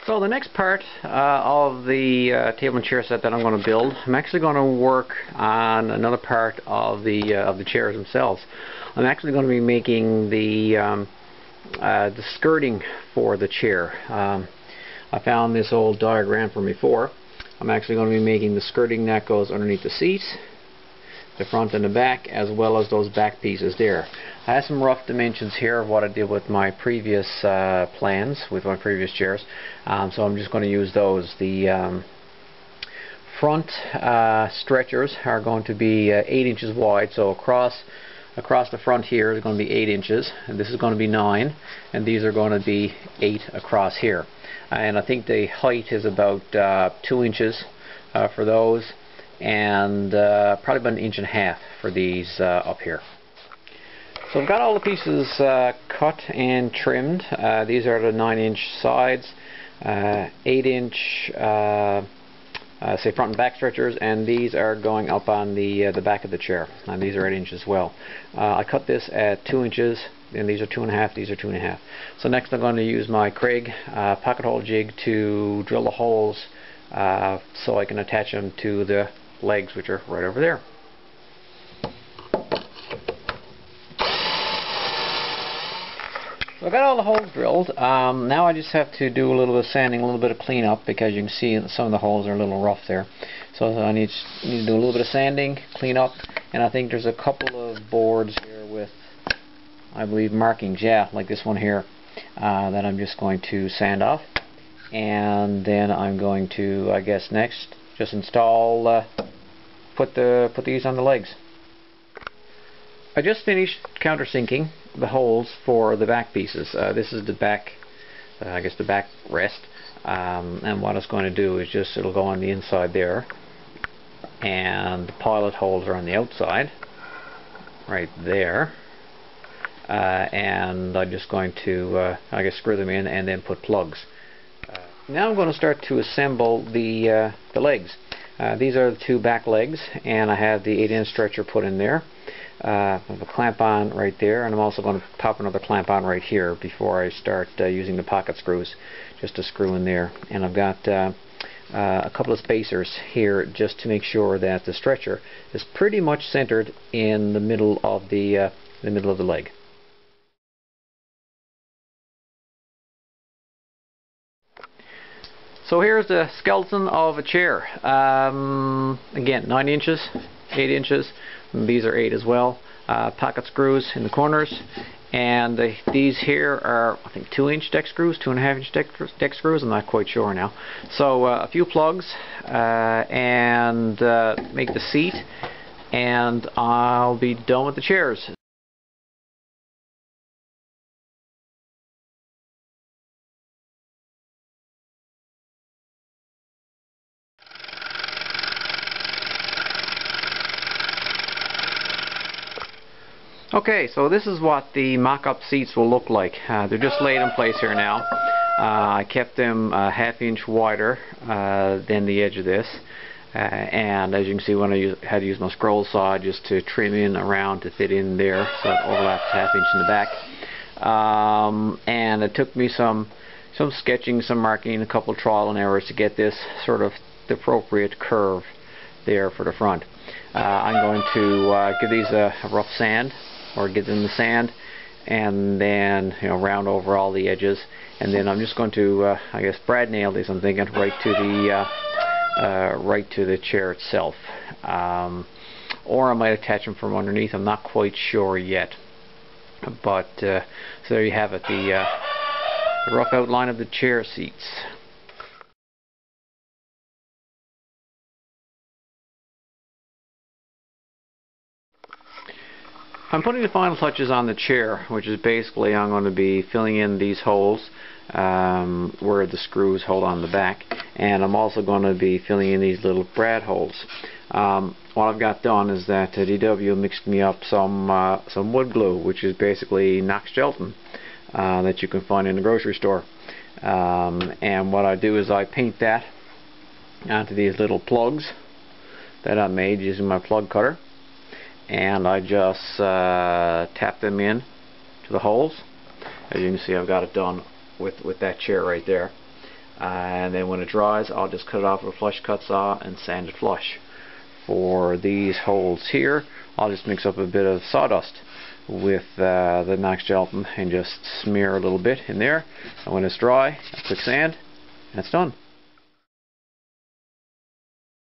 So the next part of the table and chair set that I'm going to build, I'm actually going to work on another part of the chairs themselves. I'm actually going to be making the skirting for the chair. I found this old diagram from before. I'm actually going to be making the skirting that goes underneath the seat, the front and the back, as well as those back pieces there. I have some rough dimensions here of what I did with my previous plans, with my previous chairs, so I'm just going to use those. The front stretchers are going to be 8 inches wide, so across the front here is going to be 8 inches, and this is going to be 9, and these are going to be 8 across here. And I think the height is about 2 inches for those, and probably about 1.5 inches for these up here. So I've got all the pieces cut and trimmed. These are the 9-inch sides, 8-inch say front and back stretchers, and these are going up on the back of the chair, and these are 8 inches as well. I cut this at 2 inches, and these are 2.5, these are 2.5. So next I'm going to use my Kreg pocket hole jig to drill the holes so I can attach them to the legs, which are right over there. So I got all the holes drilled. Now I just have to do a little bit of sanding, a little bit of cleanup, because you can see some of the holes are a little rough there. So I need to do a little bit of sanding, clean up, and I think there's a couple of boards here with, I believe, markings, yeah, like this one here, that I'm just going to sand off. And then I'm going to, I guess next, just install, put these on the legs. I just finished countersinking the holes for the back pieces. This is the back, I guess the back rest, and what it's going to do is just, it'll go on the inside there, and the pilot holes are on the outside, right there, and I'm just going to, I guess, screw them in and then put plugs. Now I'm going to start to assemble the legs. These are the two back legs, and I have the 8-inch stretcher put in there. I have a clamp on right there, and I'm also going to pop another clamp on right here before I start using the pocket screws, just to screw in there. And I've got a couple of spacers here just to make sure that the stretcher is pretty much centered in the middle of the leg. So here's the skeleton of a chair. Again, 9 inches, 8 inches. These are 8 as well. Pocket screws in the corners, and these here are, I think, 2-inch deck screws, 2.5-inch deck screws. I'm not quite sure now. So a few plugs, and make the seat, and I'll be done with the chairs. Okay, so this is what the mock-up seats will look like. They're just laid in place here now. I kept them a 1/2 inch wider than the edge of this, and as you can see, when I had to use my scroll saw just to trim in around to fit in there, so it overlaps 1/2 inch in the back. And it took me some sketching, some marking, a couple of trial and errors to get this sort of the appropriate curve there for the front. I'm going to give these a rough sand, or get in the sand, and then round over all the edges, and then I'm just going to I guess brad nail these, I'm thinking, right to the chair itself, or I might attach them from underneath. I'm not quite sure yet, but so there you have it, the rough outline of the chair seats. I'm putting the final touches on the chair, which is basically I'm going to be filling in these holes where the screws hold on the back, and I'm also going to be filling in these little brad holes. What I've got done is that DW mixed me up some wood glue, which is basically Knox gelatin that you can find in the grocery store. And what I do is I paint that onto these little plugs that I made using my plug cutter, and I just tap them in to the holes. As you can see, I've got it done with that chair right there. and then when it dries I'll just cut it off with a flush cut saw and sand it flush. For these holes here I'll just mix up a bit of sawdust with the Knox gel and just smear a little bit in there, and when it's dry a quick sand and it's done.